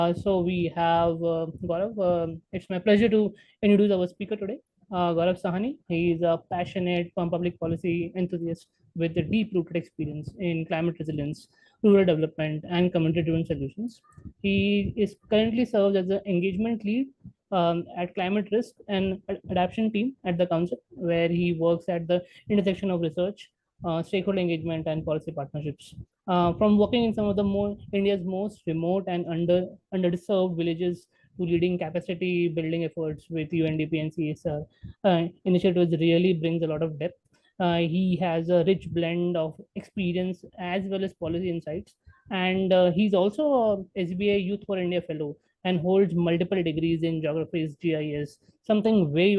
So we have Gaurav. It's my pleasure to introduce our speaker today, Gaurav Sahni. He is a passionate public policy enthusiast with a deep-rooted experience in climate resilience, rural development, and community-driven solutions. He is currently serves as the engagement lead at climate risk and adaptation team at the council, where he works at the intersection of research, stakeholder engagement, and policy partnerships. From working in some of the India's most remote and underserved villages to leading capacity building efforts with UNDP and CSR initiatives really brings a lot of depth. He has a rich blend of experience as well as policy insights, and he's also a SBI Youth for India Fellow and holds multiple degrees in geography, GIS, something very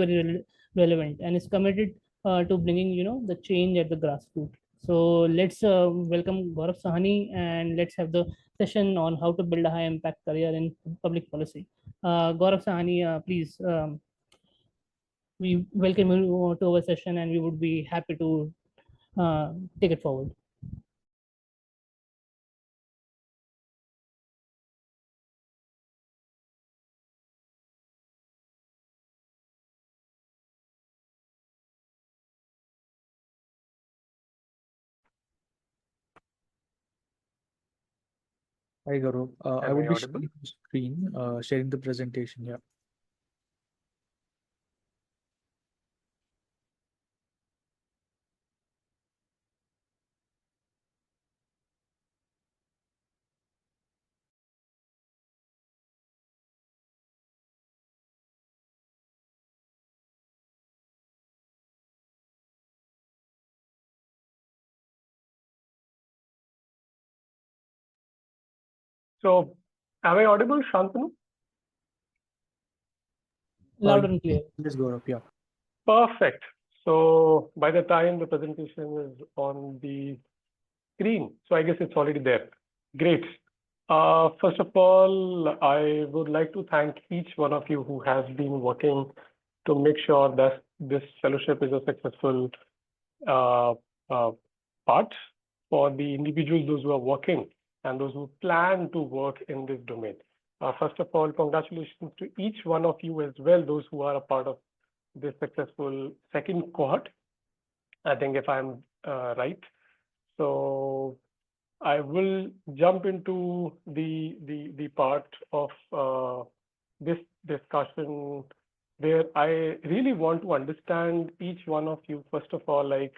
relevant, and is committed to bringing the change at the grassroots. So let's welcome Gaurav Sahni and let's have the session on how to build a high impact career in public policy. Gaurav Sahni, please, we welcome you to our session and we would be happy to take it forward. Hi, Gaurav. I Am would I be audible? sharing the screen, sharing the presentation. Yeah. So, am I audible, Shantanu? Loud and clear. Yes, Gaurav. Yeah. Perfect. So, by the time the presentation is on the screen, so I guess it's already there. Great. First of all, I would like to thank each one of you who has been working to make sure that this fellowship is a successful uh, uh, part for the individuals, those who are working and those who plan to work in this domain. First of all, congratulations to each one of you as well, those who are a part of this successful second cohort, I think if I'm right. So I will jump into the part of this discussion where I really want to understand each one of you, first of all, like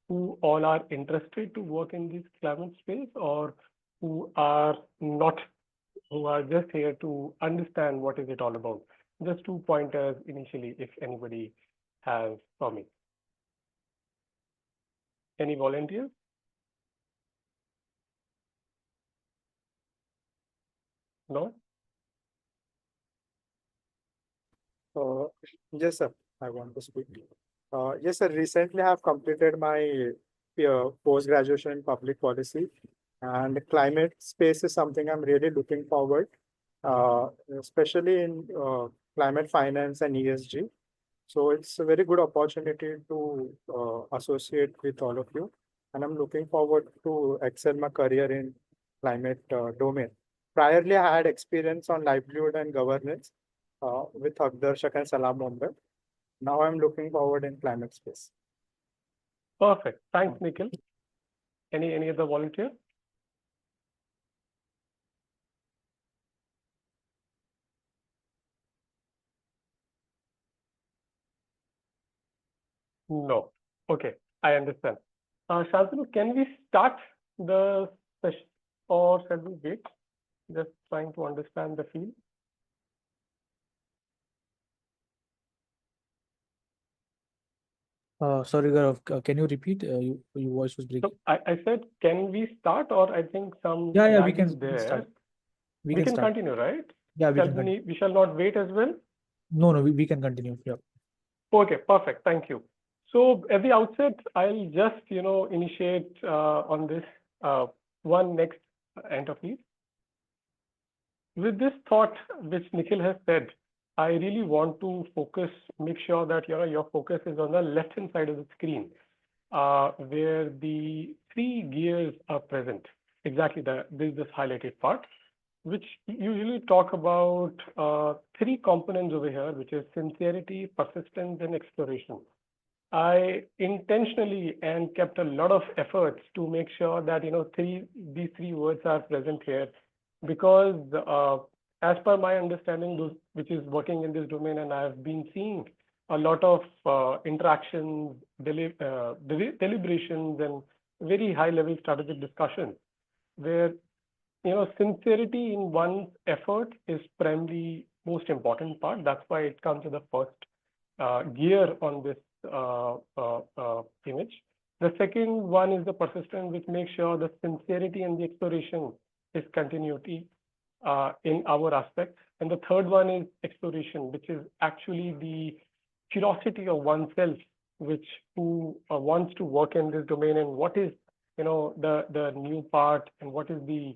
who all are interested to work in this climate space or who are not, who are just here to understand what is it all about. Just 2 pointers initially, if anybody has for me. Any volunteers? No? Uh, yes, sir. I want to speak. Yes, sir. Recently, I have completed my post-graduation in public policy, and climate space is something I'm really looking forward, especially in climate finance and ESG. So it's a very good opportunity to associate with all of you, and I'm looking forward to excel my career in climate domain. Priorly, I had experience on livelihood and governance with Akdarshak and Salam Mumbai. Now I'm looking forward in climate space. Perfect. Thanks, Nikhil. Any other volunteer? No. Okay, I understand. Shantanu, can we start the session or shall we wait? Just trying to understand the field. Sorry, Gaurav. Can you repeat? Your voice was breaking. So I said, can we start or I think some Yeah, lag we is can there. start. We can can start. continue, right? Yeah, we Shall can continue. we shall not wait as well? No, we can continue. Yeah. Okay, perfect. Thank you. So at the outset, I'll just, initiate on this one next enter, please. With this thought, which Nikhil has said, I really want to focus, make sure that your focus is on the left-hand side of the screen, where the three gears are present. Exactly, this highlighted part. which usually talk about three components over here, which is sincerity, persistence, and exploration. I intentionally and kept a lot of efforts to make sure that these three words are present here, because as per my understanding, those which is working in this domain, and I've been seeing a lot of interactions, deliberations, and very high-level strategic discussions, where sincerity in one's effort is primarily most important part. That's why it comes to the first gear on this image. The second one is the persistence, which makes sure the sincerity and the exploration is continuity in our aspects. And the third one is exploration, which is actually the curiosity of oneself, which who wants to work in this domain, and what is the new part, and what is the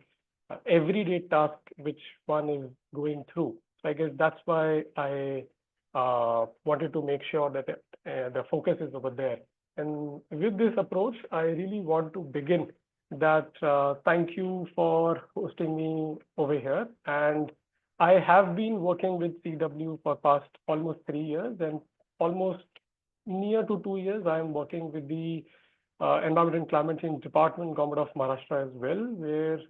everyday task which one is going through. So I guess that's why I wanted to make sure that the focus is over there. And with this approach, I really want to begin that thank you for hosting me over here. And I have been working with CEEW for past almost 3 years, and almost near to 2 years, I am working with the Environment and Climate Change Department, Government of Maharashtra as well, where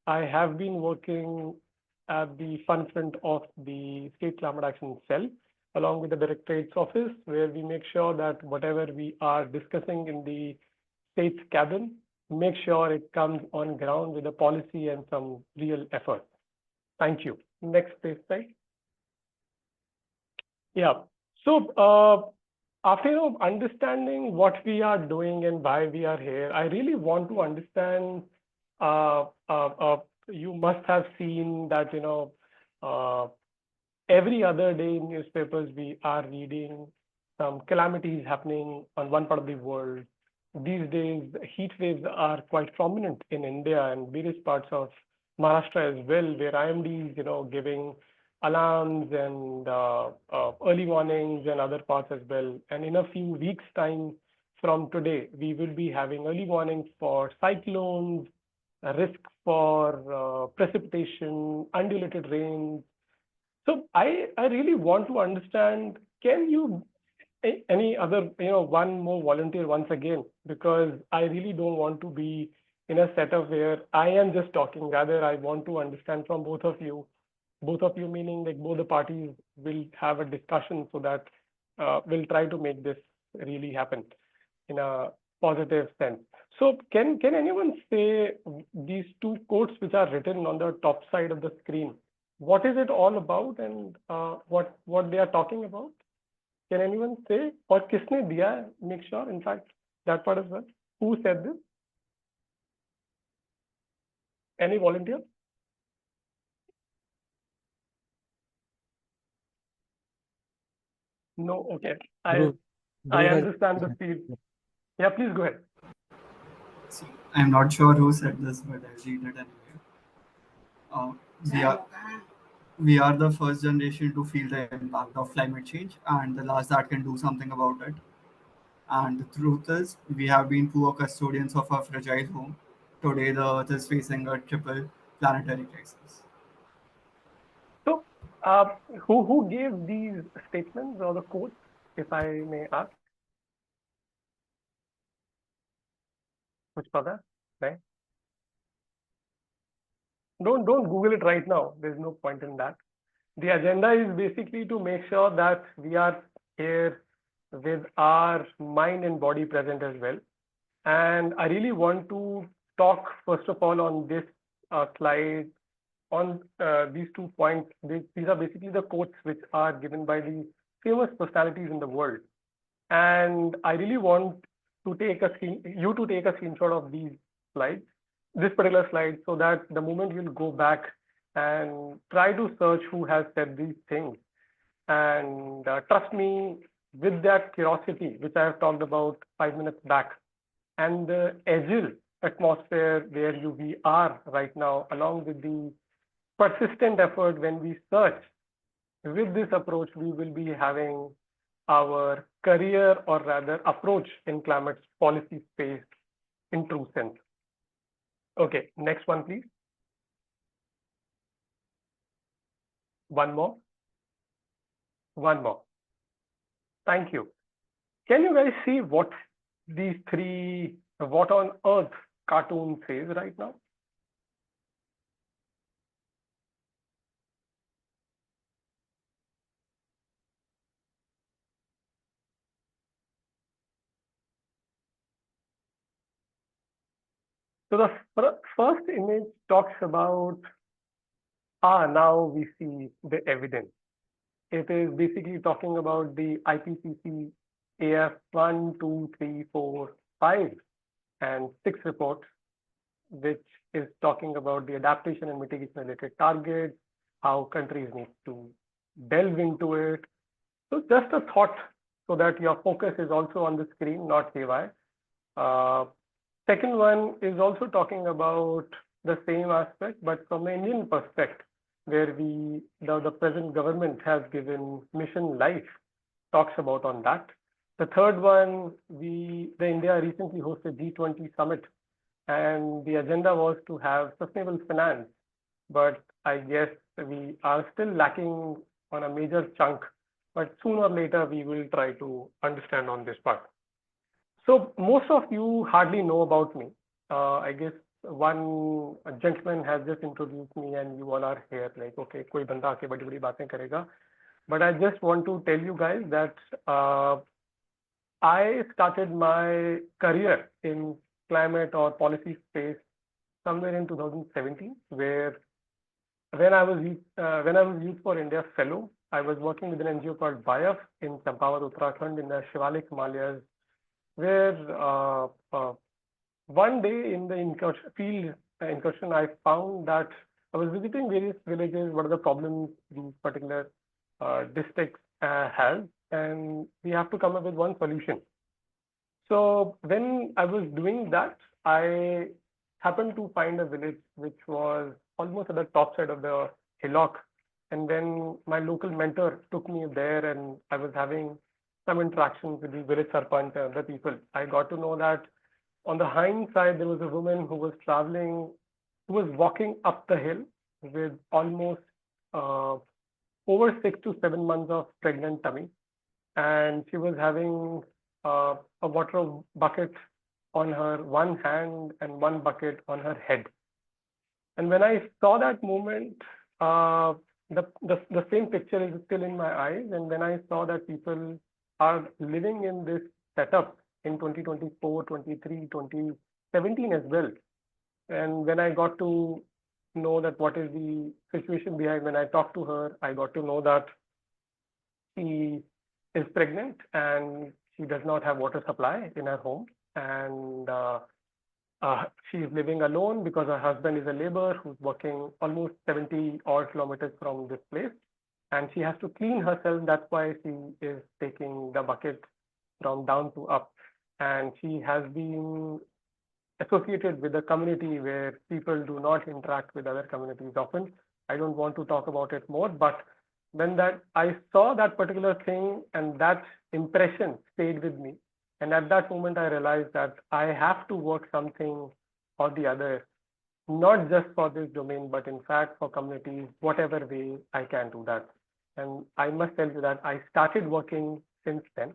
I have been working at the front of the State Climate Action Cell, along with the Directorate's office, where we make sure that whatever we are discussing in the state's cabin, make sure it comes on ground with a policy and some real effort. Thank you. Next slide. Yeah. So after understanding what we are doing and why we are here, I really want to understand. You must have seen that every other day in newspapers we are reading some calamities happening on one part of the world. These days, heat waves are quite prominent in India and various parts of Maharashtra as well, where IMD is giving alarms and early warnings, and other parts as well. And in a few weeks' time from today, we will be having early warnings for cyclones, a risk for precipitation, undulated rain. So I really want to understand, can you, any other, one more volunteer once again, because I really don't want to be in a setup where I am just talking. Rather, I want to understand from both of you meaning like both the parties will have a discussion, so that we'll try to make this really happen in a positive sense. So can anyone say these two quotes which are written on the top side of the screen, what is it all about, and what they are talking about? Can anyone say? Or किसने दिया है? Make sure, in fact, that part as well. Who said this? Any volunteer? No. Okay. Dhruv I has- understand the speed. Yeah, please go ahead. So I'm not sure who said this, but I'll read it anyway. We are the first generation to feel the impact of climate change, and the last that can do something about it. And the truth is, we have been poor custodians of our fragile home. Today, the Earth is facing a triple planetary crisis. So, who gave these statements or the quotes, if I may ask? Which brother? Right? Don't Google it right now. There's no point in that. The agenda is basically to make sure that we are here with our mind and body present as well. And I really want to talk first of all on this slide on these 2 points. These are basically the quotes which are given by the famous personalities in the world. And I really want to take a screenshot of these slides, this particular slide, so that the moment you'll go back and try to search who has said these things. And trust me, with that curiosity, which I have talked about 5 minutes back, and the agile atmosphere where we are right now, along with the persistent effort when we search, with this approach, we will be having our career, or rather approach in climate policy space in true sense. Okay, next one, please. One more. One more. Thank you. Can you guys see what these three, what on earth cartoon says right now? So the first image talks about, now we see the evidence. It is basically talking about the IPCC AF 1, 2, 3, 4, 5, and 6 reports, which is talking about the adaptation and mitigation related targets, how countries need to delve into it. So just a thought so that your focus is also on the screen, not haywire. Second one is also talking about the same aspect, but from an Indian perspective, where the present government has given mission life, talks about on that. The third one, the India recently hosted G20 summit, and the agenda was to have sustainable finance, but I guess we are still lacking on a major chunk, but sooner or later we will try to understand on this part. So most of you hardly know about me. I guess one gentleman has just introduced me and you all are here like, okay, koi banda aake badi badi baatein karega. But I just want to tell you guys that I started my career in climate or policy space somewhere in 2017, where when I was Youth for India fellow, I was working with an NGO called BIAF in Champawat, Uttarakhand, in the Shivalik Himalayas, where one day in the field incursion, I found that I was visiting various villages, what are the problems these particular districts have, and we have to come up with one solution. So when I was doing that, I happened to find a village which was almost at the top side of the hillock. And when my local mentor took me there and I was having some interactions with the village sarpanch and other people, I got to know that on the hind side, there was a woman who was walking up the hill with almost over 6 to 7 months of pregnant tummy. And she was having a water bucket on her one hand and one bucket on her head. And when I saw that moment, the same picture is still in my eyes. And when I saw that people are living in this setup in 2024, 23, 2017 as well. And when I got to know that what is the situation behind, when I talked to her, I got to know that she is pregnant and she does not have water supply in her home. And she is living alone because her husband is a laborer who's working almost 70 odd kilometers from this place. And she has to clean herself. That's why she is taking the bucket from down to up. And she has been associated with a community where people do not interact with other communities often. I don't want to talk about it more, but when I saw that particular thing and that impression stayed with me. And at that moment, I realized that I have to work something or the other, not just for this domain, but in fact for communities, whatever way I can do that. And I must tell you that I started working since then.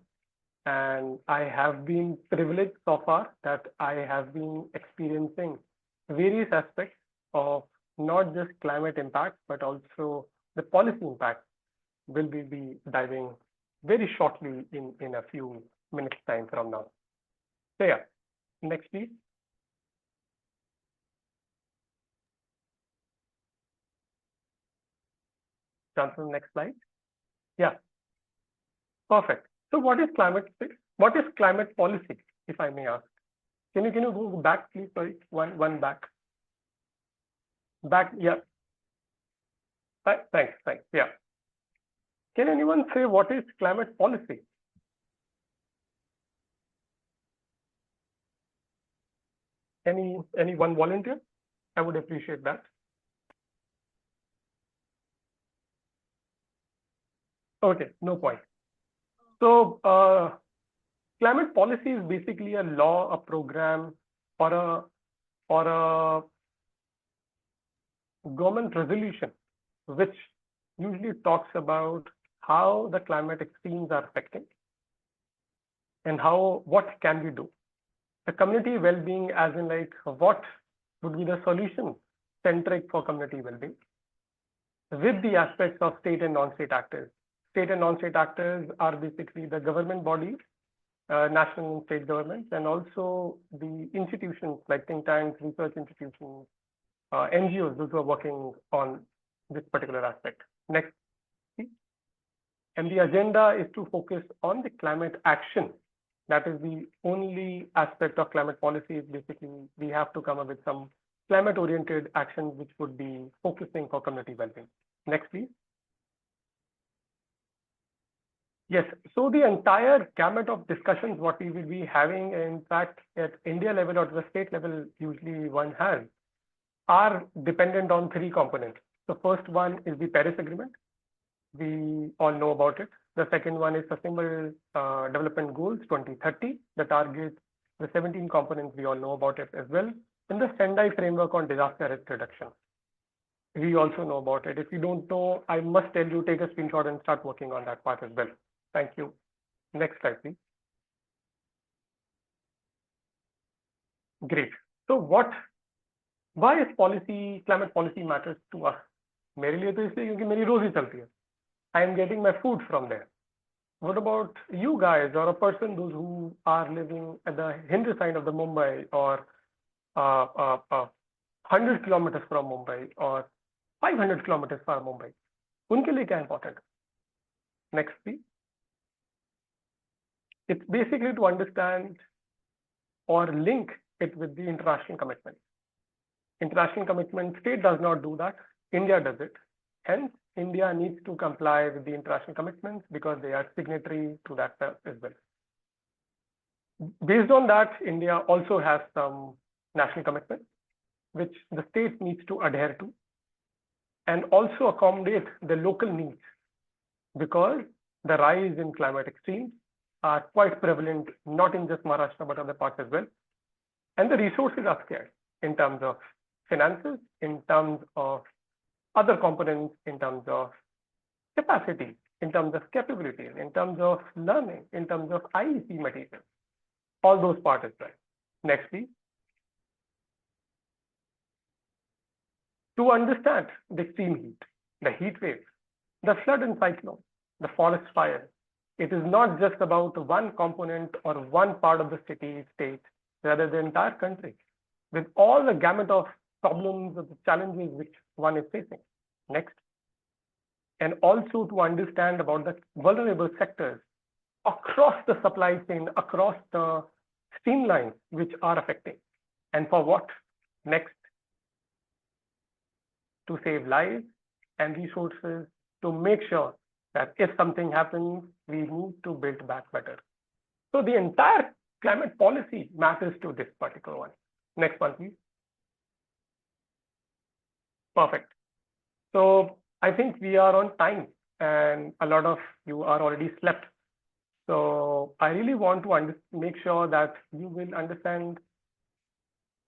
And I have been privileged so far that I have been experiencing various aspects of not just climate impact, but also the policy impact. Will we be diving very shortly in a few minutes time from now. So yeah, next please. Johnson, next slide. Yeah, perfect. So what is climate policy, if I may ask? Can you go back, please? Sorry, one back. Back, yeah. Thanks. Yeah. Can anyone say what is climate policy? Anyone volunteer? I would appreciate that. Okay, no point. So climate policy is basically a law, a program, or a government resolution which usually talks about how the climate extremes are affecting and what can we do. The community well-being, as in like what would be the solution centric for community well-being, with the aspects of state and non-state actors. State and non-state actors are basically the government bodies, national and state governments, and also the institutions like think tanks, research institutions, NGOs, those who are working on this particular aspect. Next, please. And the agenda is to focus on the climate action. That is the only aspect of climate policy. Basically, we have to come up with some climate-oriented actions which would be focusing for community well-being. Next, please. Yes, so the entire gamut of discussions what we will be having, in fact, at India level or the state level, usually one has, are dependent on three components. The first one is the Paris Agreement. We all know about it. The second one is Sustainable Development Goals 2030, the target, the 17 components, we all know about it as well. And the Sendai Framework on Disaster Risk Reduction. We also know about it. If you don't know, I must tell you, take a screenshot and start working on that part as well. Thank you. Next slide, please. Great. So why is climate policy matters to us? मेरे लिए तो इसलिए क्योंकि मेरी रोजी चलती है. I am getting my food from there. What about you guys, or a person, those who are living at the hinder side of the Mumbai, or 100 kilometers from Mumbai, or 500 kilometers from Mumbai? उनके लिए क्या important? Next, please. It's basically to understand or link it with the international commitment. International commitment, state does not do that. India does it. Hence, India needs to comply with the international commitments because they are signatory to that as well. Based on that, India also has some national commitments which the state needs to adhere to and also accommodate the local needs, because the rise in climate extremes are quite prevalent, not in just Maharashtra, but other parts as well. And the resources are scarce in terms of finances, in terms of other components, in terms of capacity, in terms of capabilities, in terms of learning, in terms of IEC materials, all those parts as well. Next, please. To understand the extreme heat, the heat waves, the flood and cyclone, the forest fire, it is not just about one component or one part of the city, state, rather the entire country, with all the gamut of problems or the challenges which one is facing. Next. And also to understand about the vulnerable sectors across the supply chain, across the streamlines which are affecting. And for what? Next. To save lives and resources, to make sure that if something happens, we need to build back better. So the entire climate policy matters to this particular one. Next one, please. Perfect. So I think we are on time and a lot of you are already slept. So I really want to make sure that you will understand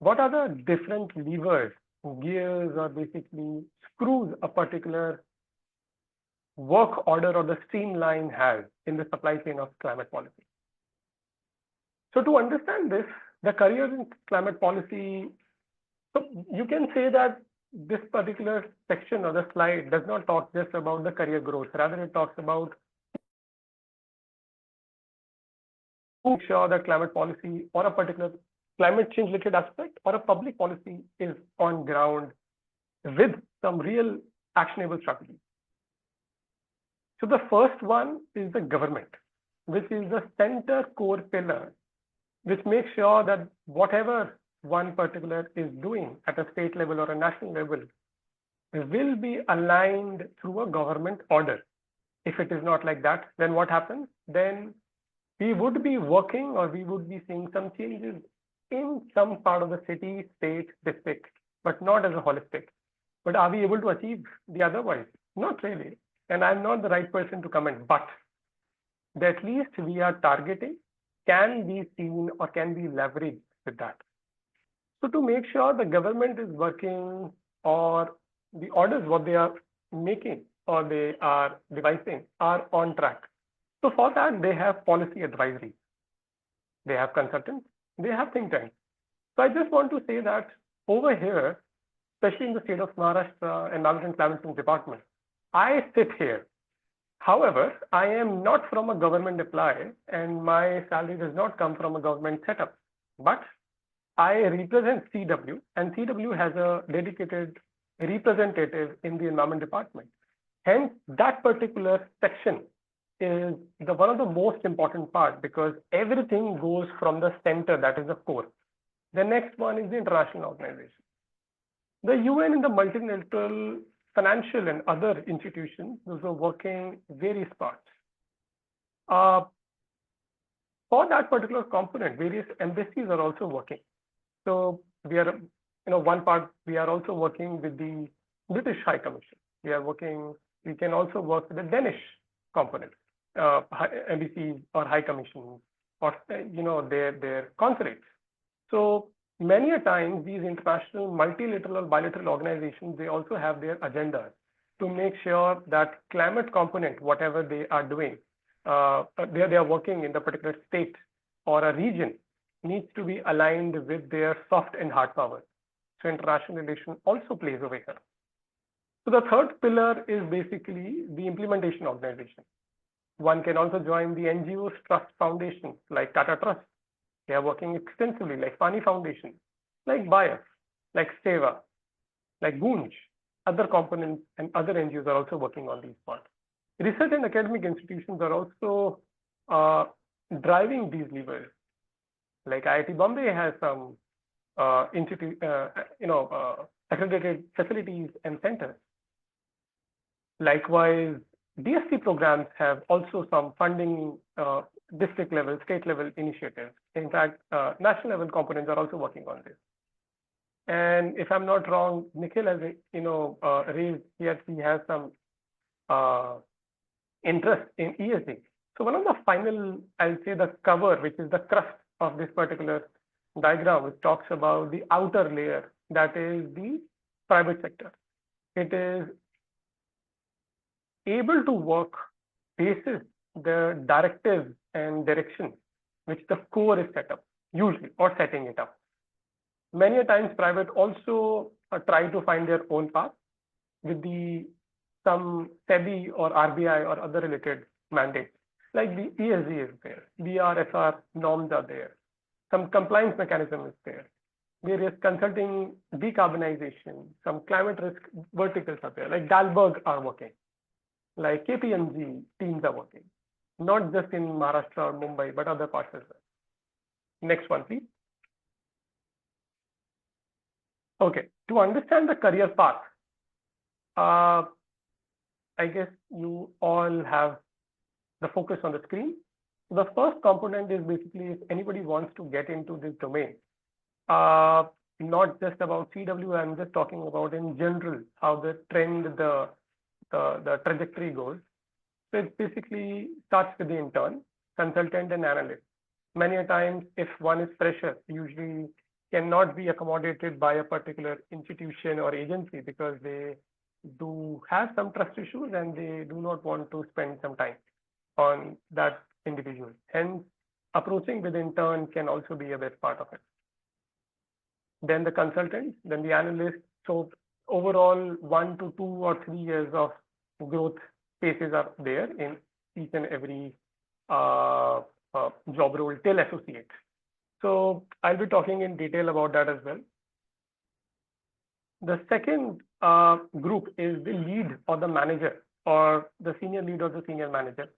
what are the different levers, gears, or basically screws a particular work order or the streamline has in the supply chain of climate policy. So to understand this, the career in climate policy, so you can say that this particular section or the slide does not talk just about the career growth, rather it talks about make sure that climate policy or a particular climate change related aspect or a public policy is on ground with some real actionable strategies. So the first one is the government, which is the center core pillar, which makes sure that whatever one particular is doing at a state level or a national level will be aligned through a government order. If it is not like that, then what happens? Then we would be working or we would be seeing some changes in some part of the city, state, district, but not as a holistic. But are we able to achieve the otherwise? Not really. And I'm not the right person to comment, but at least we are targeting can be seen or can be leveraged with that. So to make sure the government is working or the orders what they are making or they are devising are on track. So for that, they have policy advisory, they have consultants, they have think tanks. So I just want to say that over here, especially in the state of Maharashtra, Environment and Climate Change Department, I sit here. However, I am not from a government employee and my salary does not come from a government setup. But I represent CEEW, and CEEW has a dedicated representative in the Environment Department. Hence, that particular section is one of the most important part, because everything goes from the center, that is the core. The next one is the international organization. The UN and the multilateral financial and other institutions, those are working various parts. For that particular component, various embassies are also working. So we are, one part, we are also working with the British High Commission. We can also work with the Danish component, embassies or high commissions, or, their consulates. So many a times these international multilateral or bilateral organizations, they also have their agendas to make sure that climate component, whatever they are doing, they are working in the particular state or a region, needs to be aligned with their soft and hard power. So international relation also plays over here. So the third pillar is basically the implementation organization. One can also join the NGOs, trust foundations like Tata Trust. They are working extensively, like Pani Foundation, like Bias, like Seva, like Gunj. Other components and other NGOs are also working on these parts. Research and academic institutions are also driving these levers. Like IIT Bombay has some accredited facilities and centers. Likewise, DSC programs have also some funding, district level, state level initiatives. In fact, national level components are also working on this. And if I'm not wrong, Nikhil has, raised here, he has some interest in ESG. So one of the final, I'll say the cover, which is the crust of this particular diagram, which talks about the outer layer, that is the private sector. It is able to work basis the directives and directions which the core is set up, usually, or setting it up. Many a times private also try to find their own path with some SEBI or RBI or other related mandates. Like the ESG is there, BRSR norms are there, some compliance mechanism is there, various consulting decarbonization, some climate risk verticals are there, like Dalberg are working, like KPMG teams are working, not just in Maharashtra or Mumbai, but other parts as well. Next one, please. Okay, to understand the career path, I guess you all have the focus on the screen. The first component is basically if anybody wants to get into this domain, not just about CEEW, I'm just talking about in general, how the trend, the trajectory goes. So it basically starts with the intern, consultant and analyst. Many a times, if one is fresher, usually cannot be accommodated by a particular institution or agency because they do have some trust issues and they do not want to spend some time on that individual. Hence, approaching with intern can also be a best part of it. Then the consultant, then the analyst. So overall, 1 to 2 or 3 years of growth phases are there in each and every job role till associate. So I'll be talking in detail about that as well. The second group is the lead or the manager or the senior lead or the senior manager,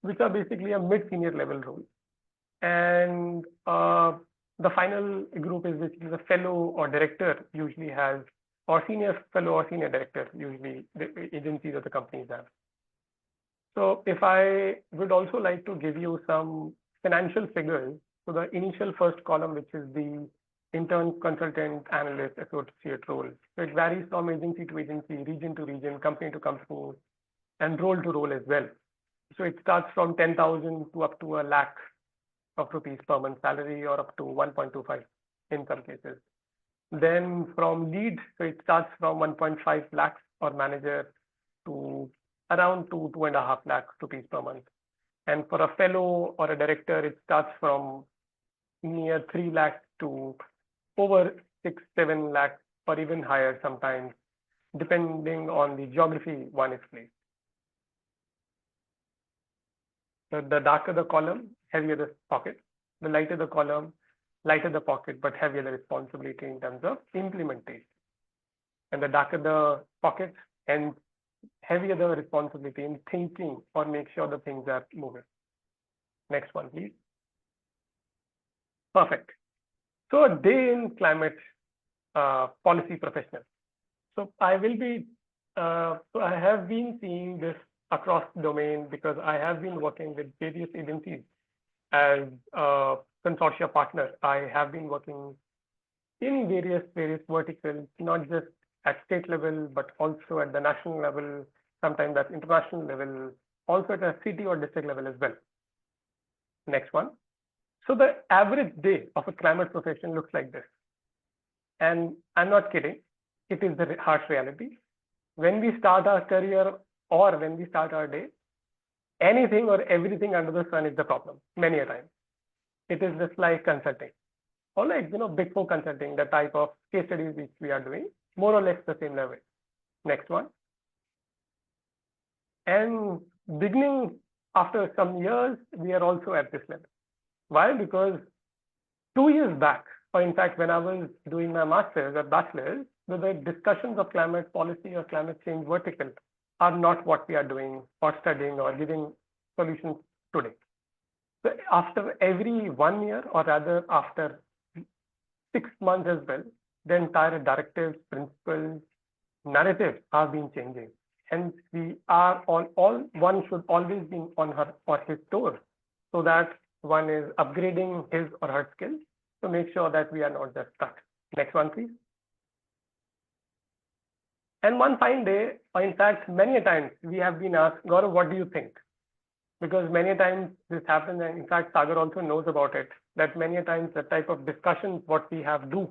which are basically a mid-senior level role. And the final group is basically the fellow or director usually has, or senior fellow or senior director usually the agencies or the companies have. So if I would also like to give you some financial figures, so the initial first column, which is the intern, consultant, analyst, associate role. So it varies from agency to agency, region to region, company to company, and role to role as well. So it starts from 10,000 to up to ₹1 lakh of rupees per month salary, or up to 1.25 in some cases. Then from lead, so it starts from 1.5 lakhs or manager to around 2.5 lakh rupees per month. And for a fellow or a director, it starts from near 3 lakh to over 6-7 lakh or even higher sometimes, depending on the geography one is placed. So the darker the column, heavier the pocket. The lighter the column, lighter the pocket, but heavier the responsibility in terms of implementation. And the darker the pocket, and heavier the responsibility in thinking or make sure the things are moving. Next one, please. Perfect. So a day in climate policy professional. So I will be, so I have been seeing this across domain because I have been working with various agencies as a consortia partner. I have been working in various verticals, not just at state level, but also at the national level, sometimes at international level, also at a city or district level as well. Next one. So the average day of a climate profession looks like this. And I'm not kidding. It is the harsh reality. When we start our career or when we start our day, anything or everything under the sun is the problem, many a time. It is just like consulting. Or like, Big Four consulting, the type of case studies which we are doing, more or less the same level. Next one. And beginning after some years, we are also at this level. Why? Because 2 years back, or in fact, when I was doing my master's or bachelor's, the discussions of climate policy or climate change vertical are not what we are doing or studying or giving solutions today. So after every 1 year, or rather after 6 months as well, the entire directives, principles, narratives have been changing. Hence, we are one should always be on her or his toes, so that one is upgrading his or her skills to make sure that we are not just stuck. Next one, please. And one fine day, or in fact, many times we have been asked, Gaurav, what do you think? Because many times this happens, and in fact, Sagar also knows about it, that many times the type of discussions what we have do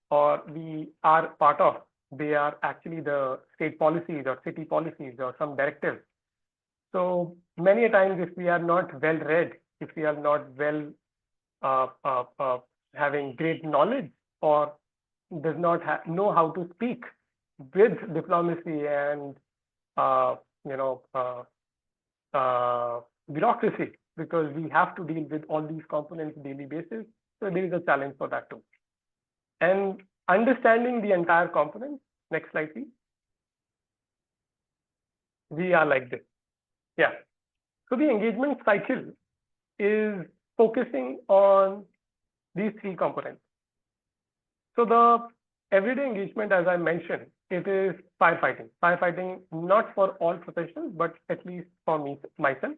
or we are part of, they are actually the state policies or city policies or some directives. So many times if we are not well read, if we are not well having great knowledge or does not know how to speak with diplomacy and bureaucracy, because we have to deal with all these components on a daily basis. So there is a challenge for that too. And understanding the entire component. Next slide, please. We are like this. Yeah. So the engagement cycle is focusing on these 3 components. So the everyday engagement, as I mentioned, it is firefighting. Firefighting not for all professionals, but at least for myself,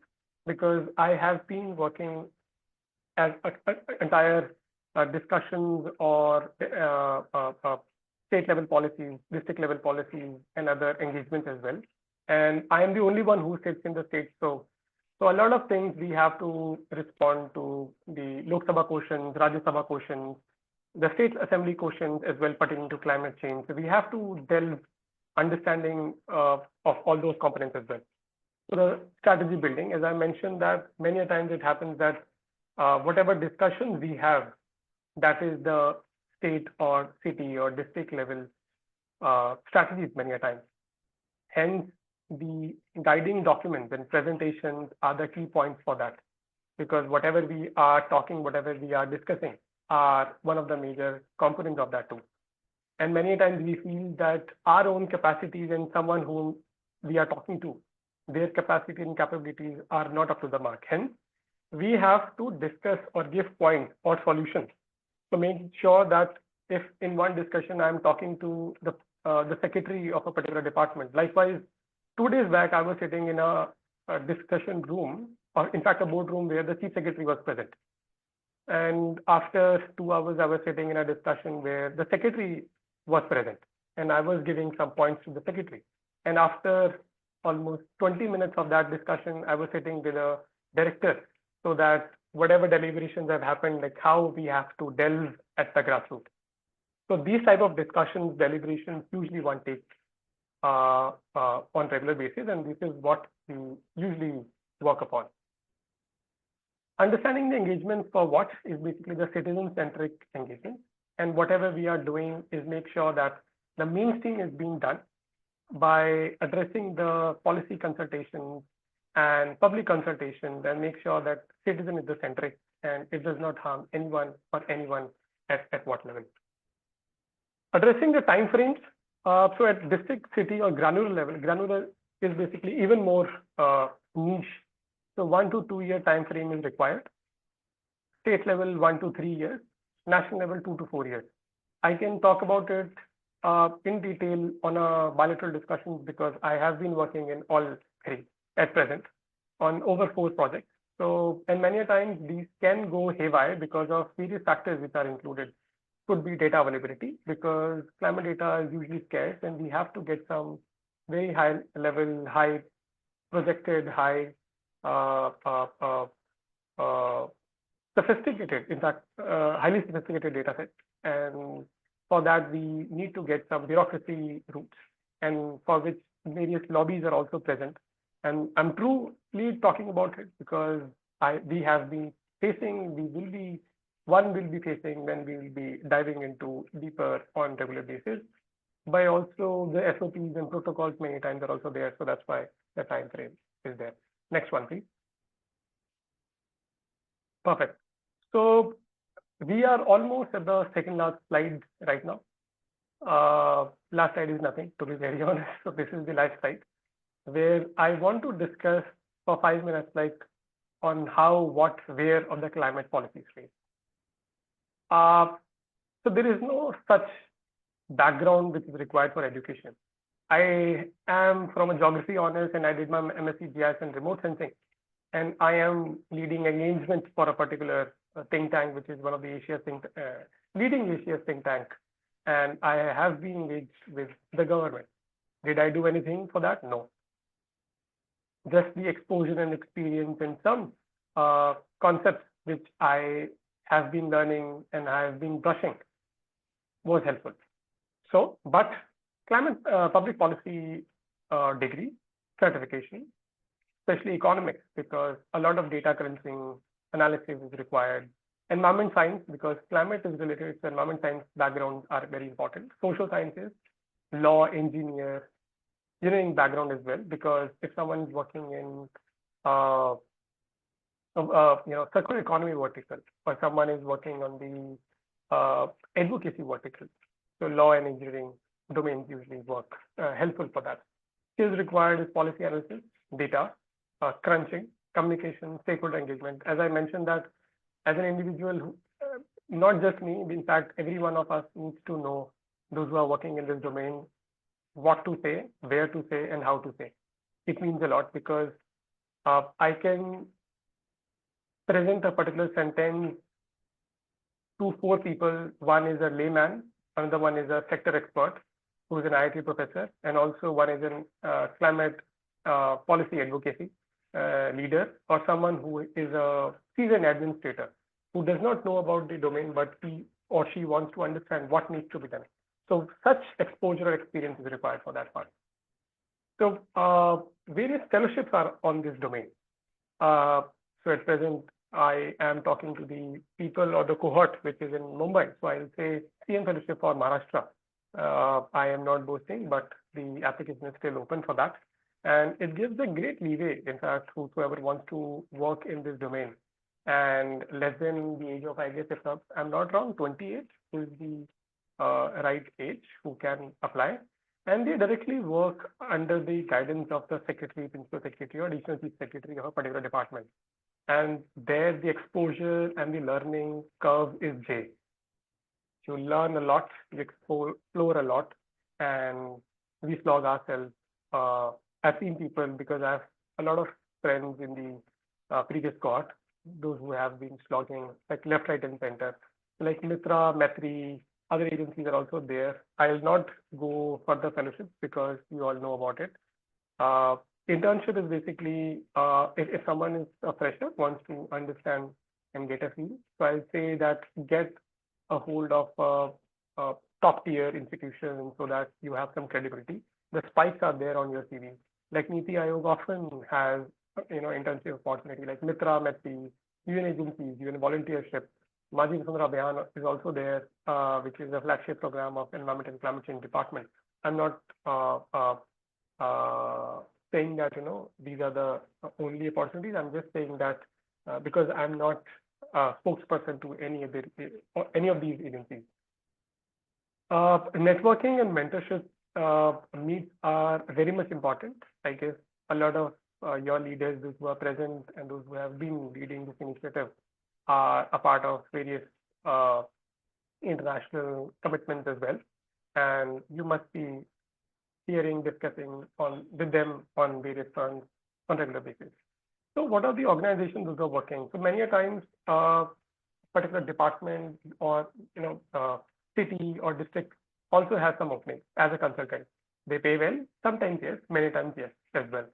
because I have been working as entire discussions or state level policies, district level policies, and other engagements as well. And I am the only one who sits in the state. So a lot of things we have to respond to the Lok Sabha questions, Rajya Sabha questions, the state assembly questions as well pertaining to climate change. So we have to delve understanding of all those components as well. So the strategy building, as I mentioned, that many a times it happens that whatever discussions we have, that is the state or city or district level strategies many a times. Hence, the guiding documents and presentations are the key points for that, because whatever we are talking, whatever we are discussing are one of the major components of that too. And many times we feel that our own capacities and someone whom we are talking to, their capacity and capabilities are not up to the mark. Hence, we have to discuss or give points or solutions to make sure that if in one discussion I'm talking to the secretary of a particular department, likewise, 2 days back I was sitting in a discussion room, or in fact a boardroom where the chief secretary was present. And after 2 hours, I was sitting in a discussion where the secretary was present, and I was giving some points to the secretary. And after almost 20 minutes of that discussion, I was sitting with a director, so that whatever deliberations have happened, like how we have to delve at the grassroots. So these type of discussions, deliberations, usually one takes on regular basis, and this is what we usually work upon. Understanding the engagement for what is basically the citizen-centric engagement, and whatever we are doing is make sure that the mainstream is being done by addressing the policy consultations and public consultations, and make sure that citizen is the centric and it does not harm anyone or anyone at what level. Addressing the time frames, so at district, city, or granular level, granular is basically even more niche. So 1 to 2 year time frame is required. State level 1 to 3 years, national level 2 to 4 years. I can talk about it in detail on a bilateral discussions because I have been working in all three at present on over 4 projects. So, and many times these can go haywire because of various factors which are included. Could be data availability, because climate data is usually scarce and we have to get some very high level, high projected, high sophisticated, in fact, highly sophisticated data set. And for that, we need to get some bureaucracy routes, and for which various lobbies are also present. And I'm truly talking about it because we have been facing, one will be facing, then we will be diving into deeper on regular basis. By also the SOPs and protocols many times are also there. So that's why the time frame is there. Next one, please. Perfect. So we are almost at the second last slide right now. Last slide is nothing, to be very honest. So this is the last slide where I want to discuss for 5 minutes, like on how, what, where of the climate policy space. So there is no such background which is required for education. I am from a geography honors and I did my MSc GIS and remote sensing, and I am leading engagement for a particular think tank, which is one of the leading Asia think tank, and I have been engaged with the government. Did I do anything for that? No. Just the exposure and experience and some concepts which I have been learning and I have been brushing was helpful. So, but climate public policy degree certification, especially economics, because a lot of data crunching analysis is required. Environment science, because climate is related to environment science backgrounds are very important. Social sciences, law, engineering background as well, because if someone is working in circular economy vertical, or someone is working on the advocacy vertical, so law and engineering domains usually work helpful for that. Skills required is policy analysis, data, crunching, communication, stakeholder engagement. As I mentioned that as an individual, who, not just me, in fact, every one of us needs to know, those who are working in this domain, what to say, where to say, and how to say. It means a lot because I can present a particular sentence to 4 people. One is a layman, another one is a sector expert who is an IIT professor, and also one is a climate policy advocacy leader, or someone who is a seasoned administrator who does not know about the domain, but he or she wants to understand what needs to be done. So such exposure or experience is required for that part. So various fellowships are on this domain. So at present, I am talking to the people or the cohort which is in Mumbai. So I'll say CM Fellowship for Maharashtra. I am not boasting, but the application is still open for that. And it gives a great leeway, in fact, whoever wants to work in this domain. And less than the age of, I guess, if I'm not wrong, 28 is the right age who can apply. And they directly work under the guidance of the secretary, principal secretary, or additional chief secretary of a particular department. And there the exposure and the learning curve is J. You learn a lot, you explore a lot, and we slog ourselves. I've seen people, because I have a lot of friends in the previous cohort, those who have been slogging like left, right, and center, like Mitra, Metri, other agencies are also there. I'll not go further fellowships because you all know about it. Internship is basically if someone is a fresher, wants to understand and get a feel. So I'll say that get a hold of top tier institutions so that you have some credibility. the spikes are there on your CV. Like Niti Aayog often has, internship opportunity, like Mitra, METI, UN agencies, UN volunteership. Maji Vasundhara Abhiyan is also there, which is a flagship program of Environment and Climate Change Department. I'm not saying that these are the only opportunities. I'm just saying that because I'm not a spokesperson to any of these agencies. Networking and mentorship meets are very much important. I guess a lot of your leaders, those who are present and those who have been leading this initiative, are a part of various international commitments as well. And you must be discussing with them on various fronts on regular basis. So what are the organizations those are working? So many a times, particular department or city or district also has some openings as a consultant. They pay well, sometimes yes, many times yes as well.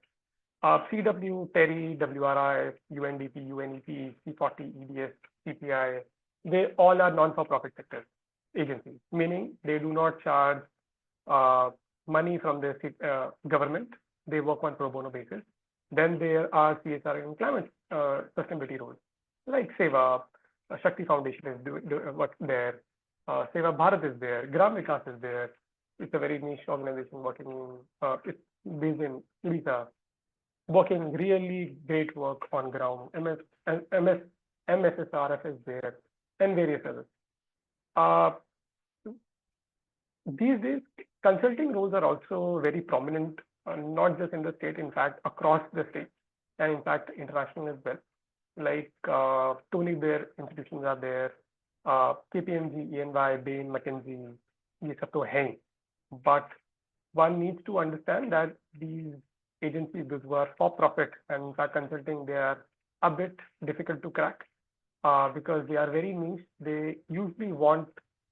CEEW, TERI, WRI, UNDP, UNEP, C40, EDS, CPI, they all are non-for-profit sector agencies, meaning they do not charge money from the government. They work on pro bono basis. Then there are CSR and climate sustainability roles, like SEVA, Shakti Foundation is what's there, Seva Bharat is there, Gram Vikas is there. It's a very niche organization working in, it's based in Odisha, working really great work on ground. MSSRF is there, and various others. These days, consulting roles are also very prominent, not just in the state, in fact, across the state, and in fact, international as well. Like Tony Blair institutions are there, KPMG, EY, Bain, McKinsey, these are to hang. But one needs to understand that these agencies, those who are for profit and in fact consulting, they are a bit difficult to crack because they are very niche. They usually want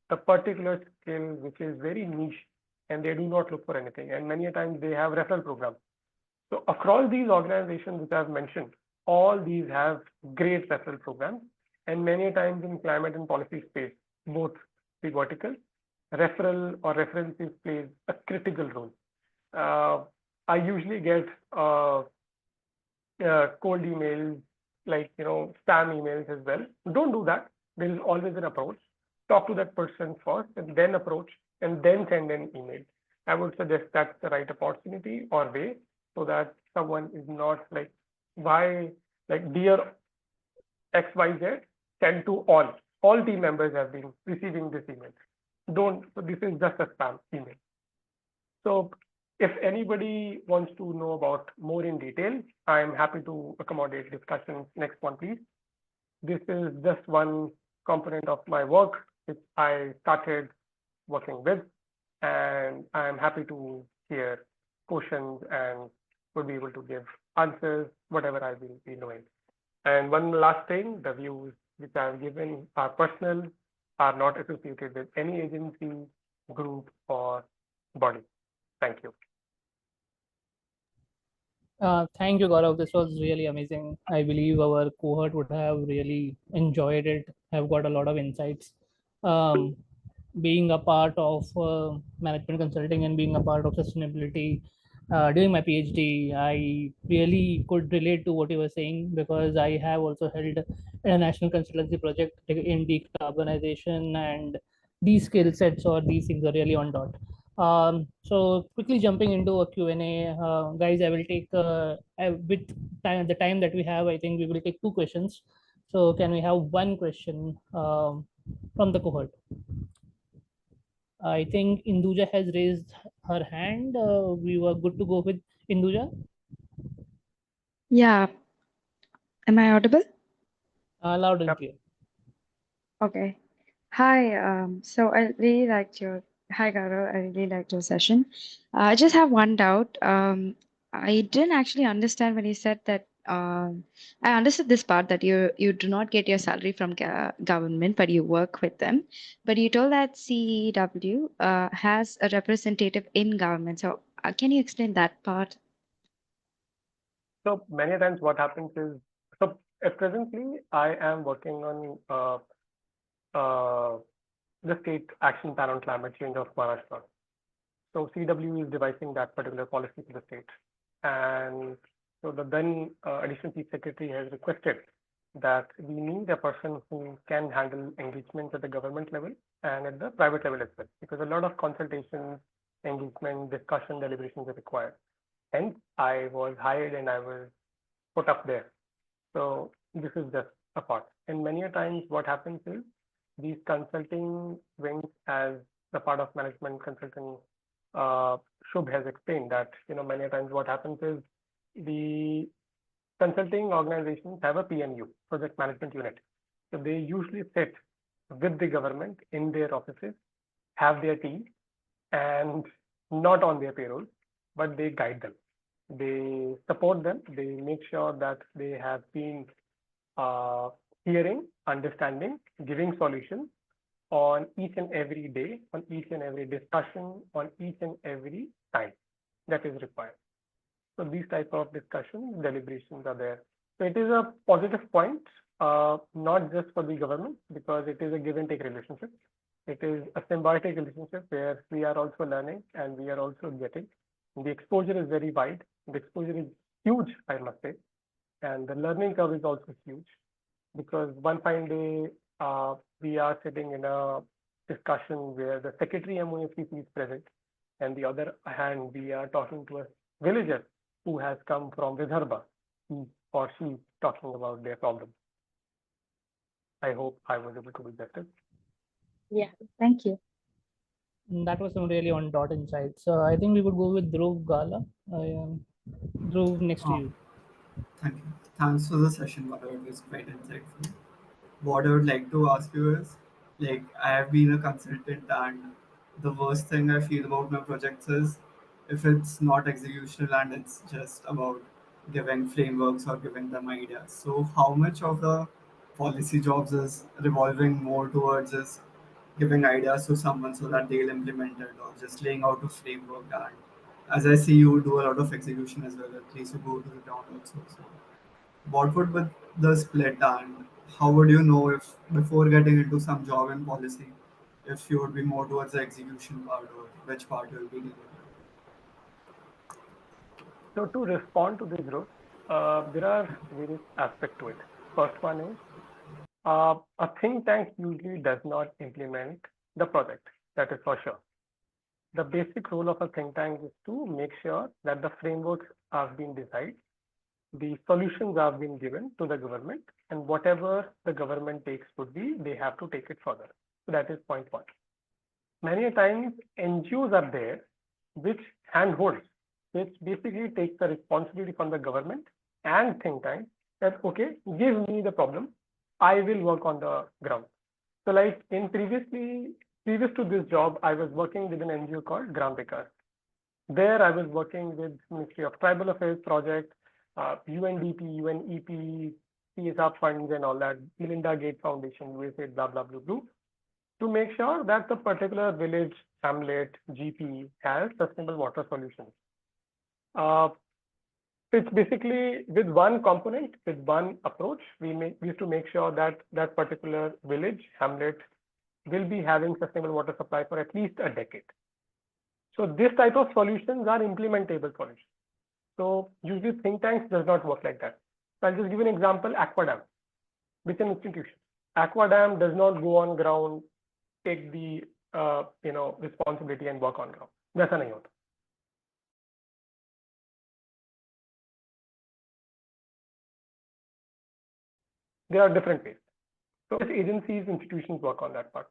a particular skill which is very niche, and they do not look for anything. And many a times they have referral programs. So across these organizations which I've mentioned, all these have great referral programs, and many times in climate and policy space, both the vertical, referral or references plays a critical role. I usually get cold emails, like spam emails as well. Don't do that. There is always an approach. Talk to that person first, and then approach, and then send an email. I would suggest that's the right opportunity or way, so that someone is not like, why, like, dear XYZ, send to all. All team members have been receiving this email. So this is just a spam email. So if anybody wants to know about more in detail, I'm happy to accommodate discussions. Next one, please. This is just one component of my work which I started working with, and I'm happy to hear questions and would be able to give answers, whatever I will be knowing. And one last thing, the views which I've given are personal, are not associated with any agency, group, or body. Thank you. Thank you, Gaurav. This was really amazing. I believe our cohort would have really enjoyed it, have got a lot of insights. Being a part of management consulting and being a part of sustainability during my PhD, I really could relate to what you were saying, because I have also held a national consultancy project in decarbonization, and these skill sets or these things are really on dot. So quickly jumping into a Q&A, guys, I will take with the time that we have, I think we will take 2 questions. So can we have 1 question from the cohort? I think Induja has raised her hand. We were good to go with Induja. Yeah. Am I audible? Loud and clear. Okay. Hi. So I really liked your hi Gaurav. I really liked your session. I just have one doubt. I didn't actually understand when you said that. I understood this part that you do not get your salary from government, but you work with them. But you told that CEEW has a representative in government. So can you explain that part? So many times what happens is, so presently I am working on the State Action Plan on Climate Change of Maharashtra. So CEEW is devising that particular policy for the state. And so the then Additional Chief Secretary has requested that we need a person who can handle engagement at the government level and at the private level as well, because a lot of consultations, engagement, discussion, deliberations are required. Hence, I was hired and I was put up there. So this is just a part. And many a times what happens is these consulting wings, as the part of management consulting, Shubh has explained that, many a times what happens is the consulting organizations have a PMU, project management unit. So they usually sit with the government in their offices, have their team, and not on their payroll, but they guide them. They support them. They make sure that they have been hearing, understanding, giving solutions on each and every day, on each and every discussion, on each and every time that is required. So these type of discussions, deliberations are there. So it is a positive point, not just for the government, because it is a give and take relationship. It is a symbiotic relationship where we are also learning and we are also getting. The exposure is very wide. The exposure is huge, I must say. And the learning curve is also huge, because one fine day we are sitting in a discussion where the Secretary MOFCC is present, and the other hand we are talking to a villager who has come from Vidarbha, he or she talking about their problem. I hope I was able to be justice. Yeah, thank you. That was some really on dot insights. So I think we would go with Dhruv Gala. Dhruv, next to you. Thank you. Thanks for the session, Gaurav. It was quite insightful. What I would like to ask you is, I have been a consultant, and the worst thing I feel about my projects is if it's not executional and it's just about giving frameworks or giving them ideas. So how much of the policy jobs is revolving more towards is giving ideas to someone so that they'll implement it, or just laying out a framework? And as I see, you do a lot of execution as well, at least you go to the ground also. So what would be the split, and how would you know if before getting into some job in policy if you would be more towards the execution part or which part you will be dealing with? So to respond to this growth, there are various aspects to it. First one is a think tank usually does not implement the project. That is for sure. The basic role of a think tank is to make sure that the frameworks have been decided, the solutions have been given to the government, and whatever the government takes would be, they have to take it further. So that is point one. Many times NGOs are there which handholds, which basically takes the responsibility from the government and think tank that, okay, give me the problem, I will work on the ground. So like previous to this job, I was working with an NGO called Gram Vikas. There I was working with Ministry of Tribal Affairs project, UNDP, UNEP, CSR funds and all that, Melinda Gates Foundation, USA, blah, blah, blah, blah, to make sure that the particular village, hamlet, GP has sustainable water solutions. It's basically with one component, with one approach, we used to make sure that that particular village, hamlet will be having sustainable water supply for at least a decade. So this type of solutions are implementable solutions. So usually think tanks does not work like that. So I'll just give an example, Aquadam, with an institution. Aquadam does not go on ground, take the responsibility and work on ground. वैसा नहीं होता. There are different ways. So agencies, institutions work on that part.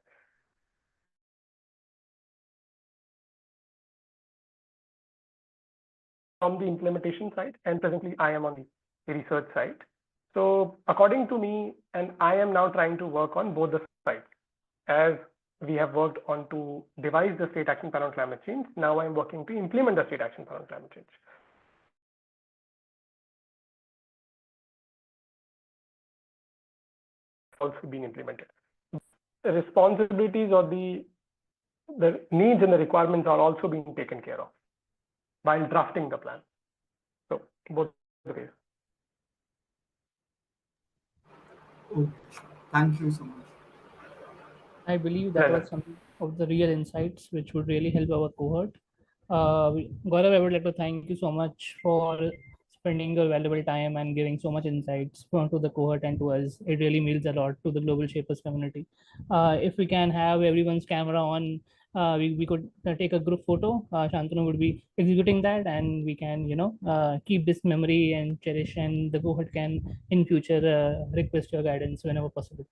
From the implementation side, and presently I am on the research side. So according to me, and I am now trying to work on both the sides. As we have worked on to devise the state action plan on climate change, now I am working to implement the state action plan on climate change. Also being implemented. The responsibilities or the needs and the requirements are also being taken care of while drafting the plan. So both the ways. Oh, thank you so much. I believe that was some of the real insights which would really help our cohort. Gaurav, I would like to thank you so much for spending your valuable time and giving so much insights to the cohort and to us. It really means a lot to the Global Shapers community. If we can have everyone's camera on, we could take a group photo. Shantanu would be executing that, and we can, keep this memory and cherish, and the cohort can in future request your guidance whenever possible.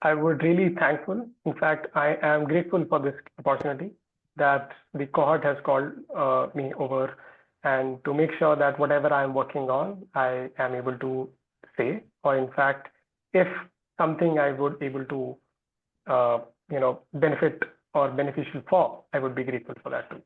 I would really thankful. In fact, I am grateful for this opportunity that the cohort has called me over, and to make sure that whatever I am working on, I am able to say, or in fact, if something I would able to benefit or beneficial for, I would be grateful for that too.